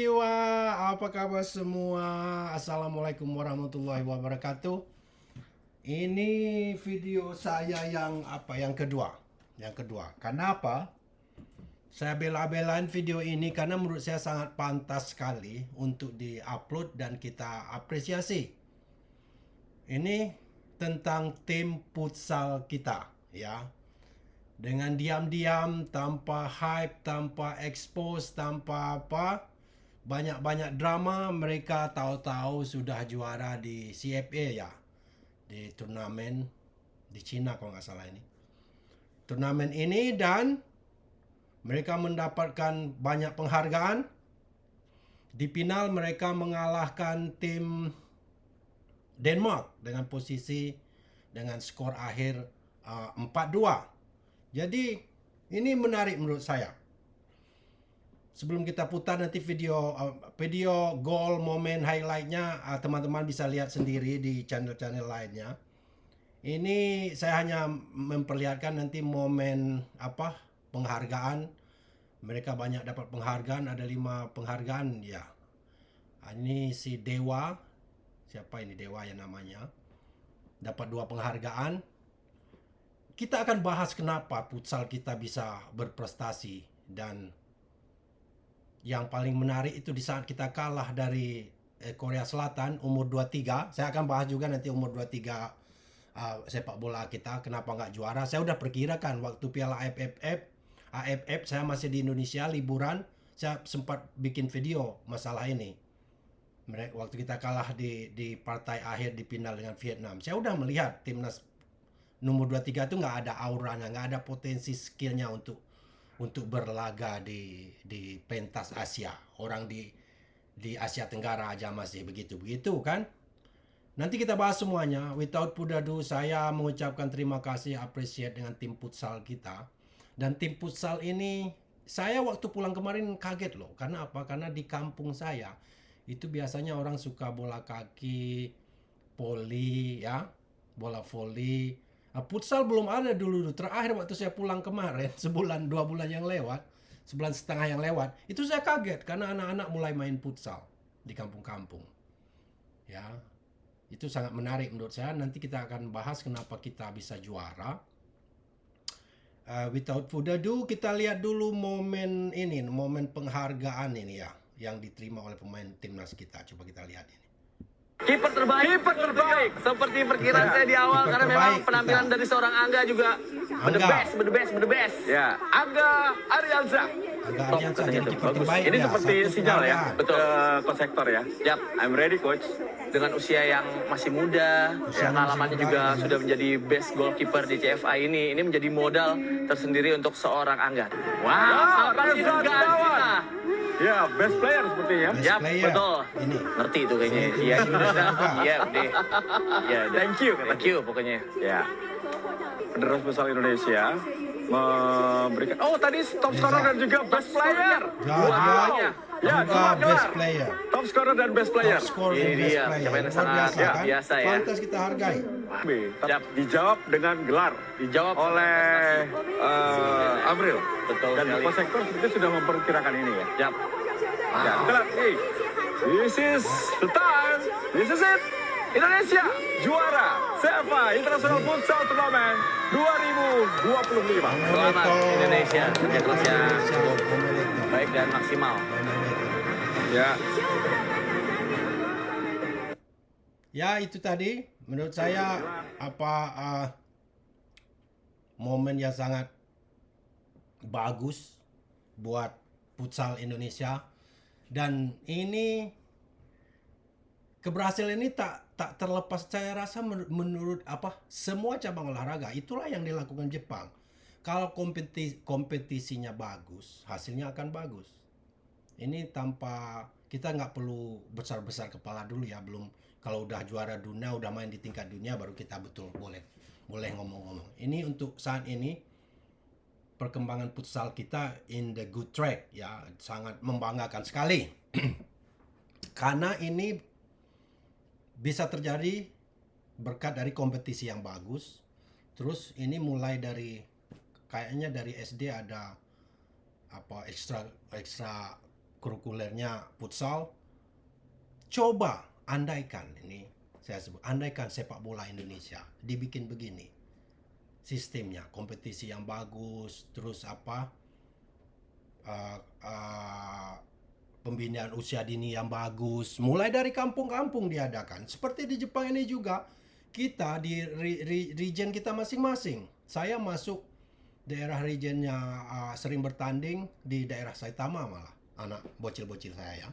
Apa kabar semua? Assalamualaikum warahmatullahi wabarakatuh. Ini video saya yang kedua. Kenapa? Saya bela-belain video ini karena menurut saya sangat pantas sekali untuk di-upload dan kita apresiasi. Ini tentang tim futsal kita, ya. Dengan diam-diam, tanpa hype, tanpa expose, tanpa apa, banyak-banyak drama, mereka tahu-tahu sudah juara di CFA, ya, di turnamen di Cina kalau nggak salah ini. Turnamen ini, dan mereka mendapatkan banyak penghargaan. Di final mereka mengalahkan tim Denmark dengan skor akhir 4-2. Jadi ini menarik menurut saya. Sebelum kita putar nanti video gol, momen, highlightnya, teman-teman bisa lihat sendiri di channel-channel lainnya. Ini saya hanya memperlihatkan nanti momen penghargaan. Mereka banyak dapat penghargaan, ada 5 penghargaan, ya. Ini si Dewa, siapa ini Dewa ya namanya, dapat 2 penghargaan. Kita akan bahas kenapa futsal kita bisa berprestasi, dan yang paling menarik itu di saat kita kalah dari Korea Selatan umur 23. Saya akan bahas juga nanti umur 23 sepak bola kita kenapa nggak juara. Saya udah perkirakan waktu Piala AFF saya masih di Indonesia liburan, saya sempat bikin video masalah ini. Waktu kita kalah di partai akhir di final dengan Vietnam, saya udah melihat timnas nomor 23 itu nggak ada auranya, nggak ada potensi skillnya untuk berlaga di pentas Asia. Orang di Asia Tenggara aja masih begitu kan. Nanti kita bahas semuanya. Without further ado, saya mengucapkan terima kasih, appreciate dengan tim futsal kita. Dan tim futsal ini, saya waktu pulang kemarin kaget loh. Karena apa? Karena di kampung saya itu biasanya orang suka bola kaki, voli, ya, bola voli. Futsal belum ada dulu. Terakhir waktu saya pulang kemarin, sebulan 2 bulan yang lewat, sebulan setengah yang lewat, itu saya kaget karena anak-anak mulai main futsal di kampung-kampung. Ya, itu sangat menarik menurut saya. Nanti kita akan bahas kenapa kita bisa juara. Without further ado, kita lihat dulu momen penghargaan ini, ya, yang diterima oleh pemain timnas kita. Coba kita lihat ini. Kiper terbaik. Seperti perkiraan saya di awal, karena memang penampilan dari seorang Angga juga the best. Ya, Angga Arianza. Top katanya tuh, bagus. Ini ya, seperti sinyal ya, betul. Konsektor ya. Yap, I'm ready coach. dengan usia yang masih muda, pengalamannya juga sudah menjadi best goalkeeper di CFA ini menjadi modal tersendiri untuk seorang Angga. Wow, sampai di dugaan. Ya, best player sepertinya. Best Yap, player. betul. Ini. Ngerti itu kayaknya. Iya, iya, udah. Iya, thank you pokoknya. Ya. Penerus futsal Indonesia memberikan tadi top scorer dan juga best player. Ya, dua best gelar. player. Top scorer dan best player. Top scorer Ini dan best dia, player. capaian Luar sangat kan? biasa ya. Pantas kita hargai. Siap. Dijawab dengan gelar. Dijawab oleh Amril. Betul Dan sekali. konsektor sepertinya sudah memperkirakan ini ya. Siap. Ya, kita lihat. Hey, this is the time. This is it. Indonesia juara CFA International Futsal Tournament 2025. Selamat Indonesia, kerja cukup Memerintah. baik dan maksimal. Ya, Ya, itu tadi menurut saya momen yang sangat bagus buat futsal Indonesia. Dan ini keberhasilan ini tak terlepas, saya rasa menurut semua cabang olahraga. Itulah yang dilakukan Jepang. Kalau kompetisinya bagus, hasilnya akan bagus. Ini tanpa kita nggak perlu besar-besar kepala dulu ya. Belum, kalau udah juara dunia, udah main di tingkat dunia, baru kita betul boleh ngomong-ngomong. Ini untuk saat ini perkembangan futsal kita in the good track, ya, sangat membanggakan sekali. Karena ini bisa terjadi berkat dari kompetisi yang bagus. Terus ini mulai dari kayaknya dari SD ada ekstra kurikulernya futsal. Coba andaikan, ini saya sebut, andaikan sepak bola Indonesia dibikin begini sistemnya, kompetisi yang bagus, terus pembinaan usia dini yang bagus, mulai dari kampung-kampung diadakan. Seperti di Jepang ini juga, kita di region kita masing-masing. Saya masuk daerah regionnya, sering bertanding di daerah Saitama, malah anak bocil-bocil saya ya.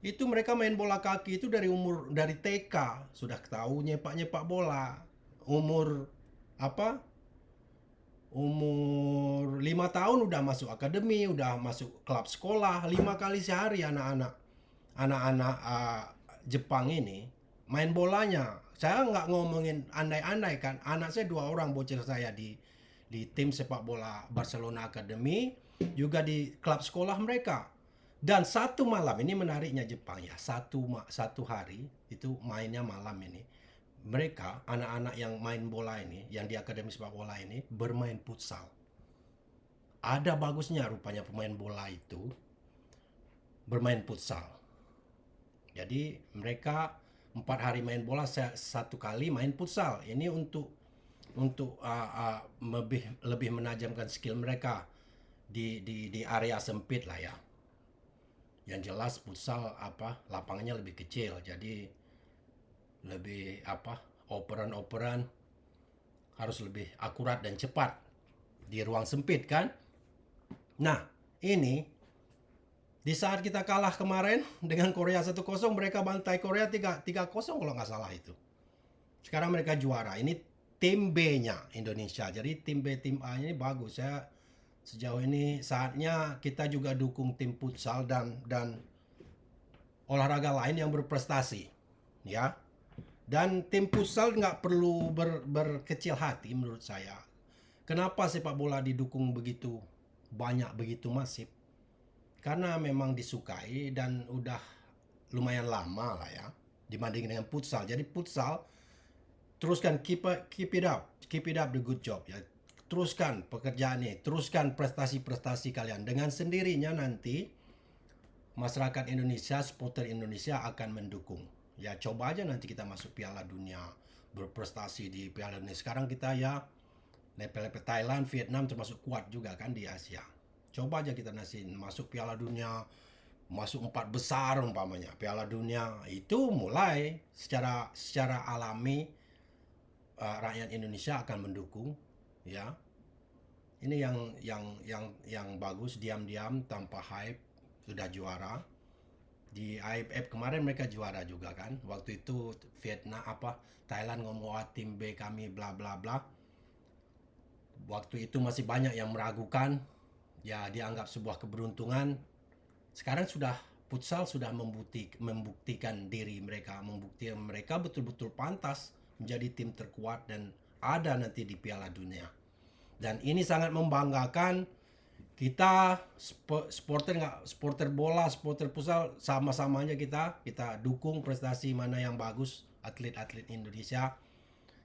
Itu mereka main bola kaki itu dari TK sudah tahu nyepak bola. Umur 5 tahun udah masuk akademi, udah masuk klub sekolah. 5 kali sehari anak-anak Jepang ini main bolanya. Saya nggak ngomongin andai-andai kan. Anak saya 2 orang bocil saya di tim sepak bola Barcelona Academy, juga di klub sekolah mereka. Dan satu malam, ini menariknya Jepang ya, satu hari itu mainnya malam ini. Mereka, anak-anak yang main bola ini, yang di akademi sepak bola ini, bermain futsal. Ada bagusnya rupanya pemain bola itu bermain futsal. Jadi mereka 4 hari main bola, 1 kali main futsal. Ini untuk lebih menajamkan skill mereka di area sempit lah ya. Yang jelas futsal lapangannya lebih kecil, jadi lebih operan harus lebih akurat dan cepat di ruang sempit kan. Nah, ini di saat kita kalah kemarin dengan Korea 1-0, mereka bantai Korea 3-0 kalau nggak salah itu. Sekarang mereka juara. Ini tim B-nya Indonesia. Jadi tim B, tim A ini bagus. Sejauh ini saatnya kita juga dukung tim futsal dan olahraga lain yang berprestasi, ya. Dan tim futsal nggak perlu berkecil hati menurut saya. Kenapa sepak bola didukung begitu banyak, begitu masif? Karena memang disukai dan udah lumayan lama lah ya dibanding dengan futsal. Jadi futsal teruskan, keep it up the good job ya. Teruskan pekerjaan ini, teruskan prestasi-prestasi kalian. Dengan sendirinya nanti masyarakat Indonesia, supporter Indonesia akan mendukung. Ya coba aja nanti kita masuk Piala Dunia, berprestasi di Piala Dunia. Sekarang kita ya lepel-lepel Thailand, Vietnam termasuk kuat juga kan di Asia. Coba aja kita masuk Piala Dunia, masuk 4 besar umpamanya. Piala Dunia itu mulai secara alami rakyat Indonesia akan mendukung. Ya, ini yang bagus, diam-diam tanpa hype sudah juara. Di AFF kemarin mereka juara juga kan. Waktu itu Vietnam Thailand ngomong tim B kami bla bla bla. Waktu itu masih banyak yang meragukan. Ya dianggap sebuah keberuntungan. Sekarang futsal sudah membuktikan diri mereka, membuktikan mereka betul-betul pantas menjadi tim terkuat dan ada nanti di Piala Dunia. Dan ini sangat membanggakan. Kita supporter bola, supporter futsal, sama-sama aja kita dukung prestasi mana yang bagus atlet-atlet Indonesia.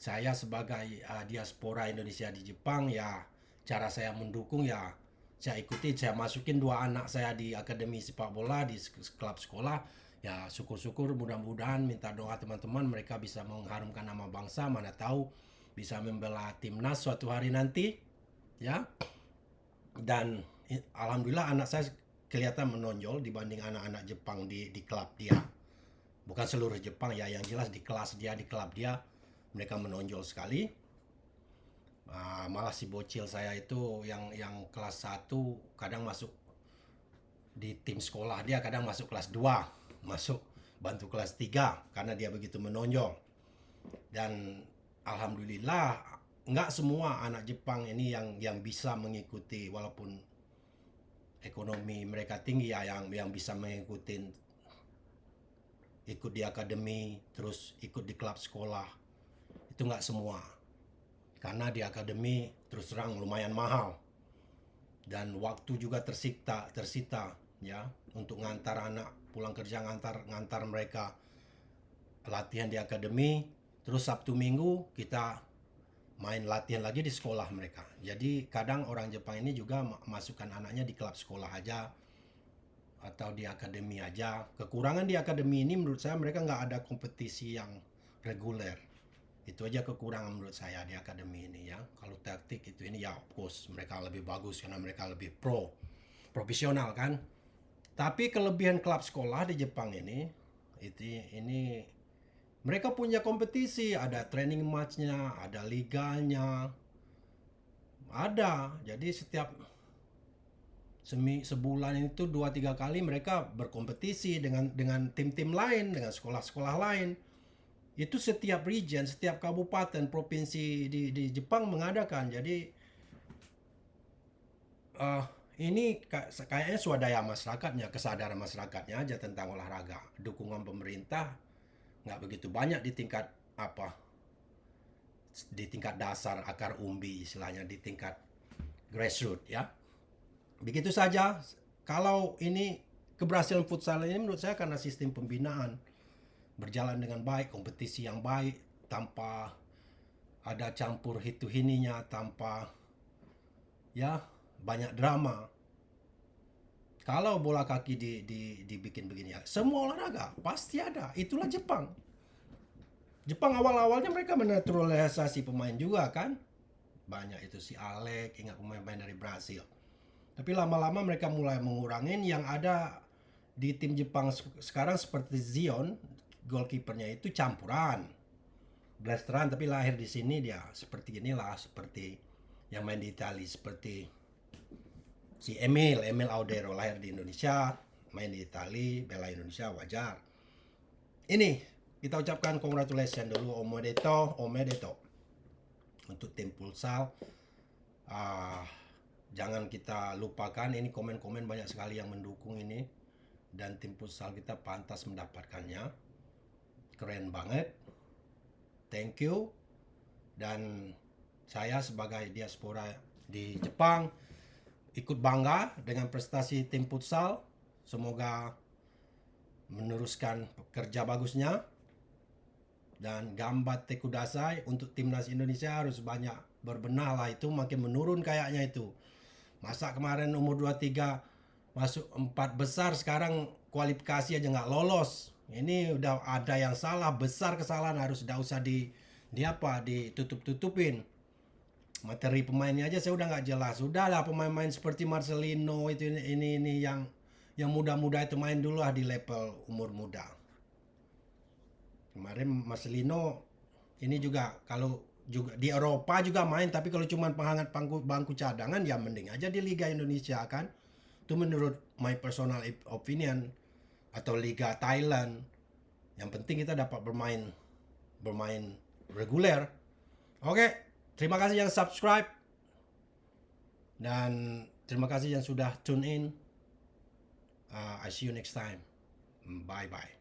Saya sebagai diaspora Indonesia di Jepang, ya cara saya mendukung ya saya ikuti. Saya masukin 2 anak saya di akademi sepak bola di klub sekolah. Ya syukur-syukur, mudah-mudahan minta doa teman-teman mereka bisa mengharumkan nama bangsa, mana tahu bisa membela timnas suatu hari nanti, ya. Dan alhamdulillah anak saya kelihatan menonjol dibanding anak-anak Jepang di klub dia. Bukan seluruh Jepang ya, yang jelas di kelas dia, di klub dia mereka menonjol sekali. Malah si bocil saya itu yang kelas 1 kadang masuk di tim sekolah dia, kadang masuk kelas 2, masuk bantu kelas 3 karena dia begitu menonjol. Dan alhamdulillah nggak semua anak Jepang ini yang bisa mengikuti, walaupun ekonomi mereka tinggi ya, yang bisa mengikuti, ikut di akademi, terus ikut di klub sekolah. Itu nggak semua. Karena di akademi terus terang lumayan mahal. Dan waktu juga tersita ya untuk ngantar anak pulang kerja, ngantar mereka latihan di akademi, terus Sabtu Minggu kita main latihan lagi di sekolah mereka. Jadi kadang orang Jepang ini juga masukkan anaknya di klub sekolah aja. atau di akademi aja. Kekurangan di akademi ini menurut saya mereka nggak ada kompetisi yang reguler. Itu aja kekurangan menurut saya di akademi ini ya. Kalau taktik itu ini ya of course mereka lebih bagus karena mereka lebih profesional kan. Tapi kelebihan klub sekolah di Jepang ini mereka punya kompetisi, ada training match-nya, ada liganya. Ada. Jadi setiap sebulan itu 2-3 kali mereka berkompetisi dengan tim-tim lain, dengan sekolah-sekolah lain. Itu setiap region, setiap kabupaten, provinsi di Jepang mengadakan. Jadi ini kayaknya swadaya masyarakatnya, kesadaran masyarakatnya aja tentang olahraga. Dukungan pemerintah nggak begitu banyak di tingkat dasar, akar umbi istilahnya, di tingkat grassroots ya. Begitu saja. Kalau ini keberhasilan futsal ini menurut saya karena sistem pembinaan berjalan dengan baik, kompetisi yang baik, tanpa ada campur hitu hininya, tanpa ya banyak drama. Kalau bola kaki dibikin begini ya, semua olahraga pasti ada. Itulah Jepang. Jepang awal-awalnya mereka menaturalisasi pemain juga kan. Banyak itu si Alex, ingat pemain-pemain dari Brasil. Tapi lama-lama mereka mulai mengurangin. Yang ada di tim Jepang sekarang seperti Zion, goalkeepernya itu campuran. Blasteran tapi lahir di sini dia seperti inilah, seperti yang main di Italia, seperti si Emil Audero, lahir di Indonesia, main di Italia, bela Indonesia, wajar. Ini kita ucapkan congratulations dulu, omedeto untuk tim futsal. Jangan kita lupakan, ini komen-komen banyak sekali yang mendukung ini, dan tim futsal kita pantas mendapatkannya. Keren banget. Thank you. Dan saya sebagai diaspora di Jepang ikut bangga dengan prestasi tim futsal. Semoga meneruskan kerja bagusnya. Dan gambatte kudasai, untuk timnas Indonesia harus banyak berbenah lah, itu makin menurun kayaknya itu. Masa kemarin umur 23 masuk 4 besar, sekarang kualifikasi aja nggak lolos. Ini udah ada yang salah, besar kesalahan, harus udah usah ditutup-tutupin. Materi pemainnya aja saya udah nggak jelas. Udahlah pemain-pemain seperti Marcelino itu ini yang muda-muda itu main dulu lah di level umur muda. Kemarin Marcelino ini juga kalau juga di Eropa juga main, tapi kalau cuma penghangat bangku cadangan ya mending aja di Liga Indonesia kan. Itu menurut my personal opinion, atau Liga Thailand. Yang penting kita dapat bermain reguler. Oke, terima kasih yang subscribe dan terima kasih yang sudah tune in. I see you next time. Bye bye.